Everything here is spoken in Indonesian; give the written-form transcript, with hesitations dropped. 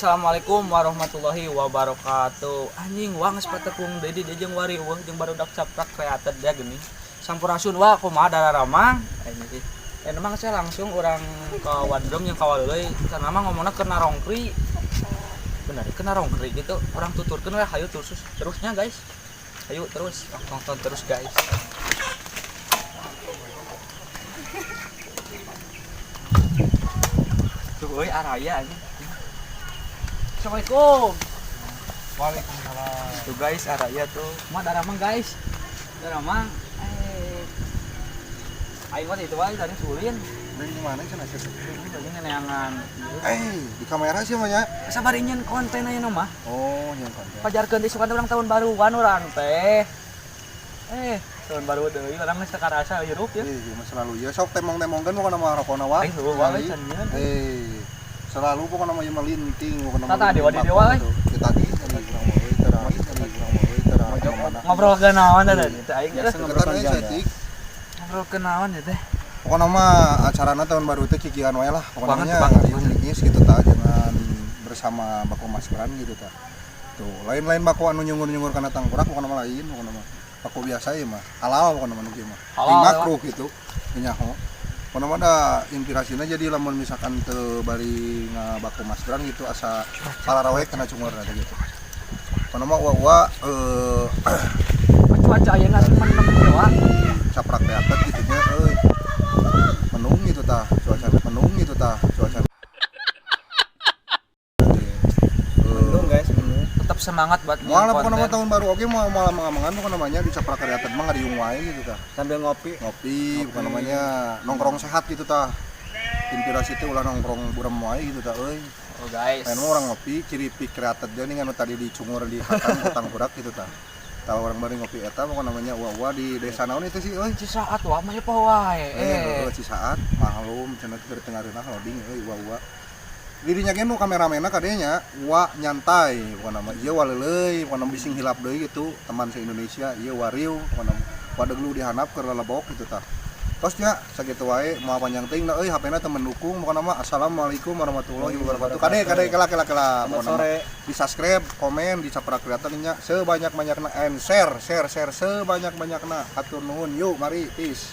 Assalamualaikum warahmatullahi wabarakatuh. Anjing wang sepatepung dedi jeung wari eueuh jeung barudak caprak kreated dia geuning. Sampurasun wa kumaha dararamang. Anjing. Emang saya langsung orang ke wadrom yang kawaleuy kana mah ngomongna kena rongkri. Benar, kena rongkri gitu. Orang tuturkeun we hayu terusnya guys. Ayo terus tonton terus guys. Tuh euy araya anjing. Assalamualaikum. Waalaikumsalam. Tuh guys, araya tuh. Mah daramang guys. Daramang. Aing mah itu wae tadi sulin. Dari di mana cenah sih? Ini neneangan. Di kamera sih mah nya. Sabari nyeun konten ayeuna mah. Oh, nyeun konten. Pajarkeun teh sukan urang tahun baruan urang teh. Tahun baru deui urang geus teu karasa hirup ya. Masa lalu ya sok temong-temongkeun pokona mah rokona wa. Heuh wae can nyeun. Selalu pokona mah melinting pokona mah. Tata dewa di dewa euy. Tadi urang mah euy tara. Ngobrol ke naon teh teh aing biasa ngobrol setik. Ngobrol ke naon ya teh. Pokona mah acarana tahun baru teh kikian wae lah. Pokona nya ngis gitu tah jangan bersama Bako Mas Bran gitu tah. Tuh, lain-lain bako anu nyungur-nyungur kana tangkurak pokona mah lain pokona mah. Bako biasa ya mah. Halal pokona mah nu kieu mah. Makruh gitu. Nyaho. Pokona mah da inspirasina jadi lamun misalkan teu bari ngabako Mas Bran gitu asa palarawe kana cungurna gitu. Pokona mah wa cuaca ayeuna menem dewa. Caprak teater gitu nya euy. Menung gitu tah, cuaca menung gitu tah, cuaca. Menung guys, menung. Tetap semangat buat moal pokona mah tahun baru oge moal mangan pokona namanya di Caprak teater mah ngadiung wae gitu tah. Sambil ngopi Pokona namanya nongkrong sehat gitu tah. Inspirasi teh ulah nongkrong burem wae gitu tah euy. Oh guys. Lain mah orang ngopi ciri pik kreatif dia nih anu tadi dicungur di hatang kurak gitu tah. Tahu orang bari ngopi eta pokona namanya uwa di desa naon itu sih euy. Cisaat wah mah poe wae. Cisaat maklum cenah keur tengareuna loading euy uwa. Dirinya ge nu kameramena kadenya wa nyantai pokona mah ieu waleuleuy pokona bising hilap deui gitu teman se-Indonesia ieu wariu pokona wadeg lu dihanap keur lalebok gitu tah. Tos nya sakitu wae moal panjang teuing na euy HP-na teu mendukung pokona mah assalamualaikum warahmatullahi wabarakatuh. Kade kela pokona mah di-subscribe, komen, di Caprak Kreator nya sebanyak-banyakna and share sebanyak-banyakna. Hatur nuhun yuk mari peace.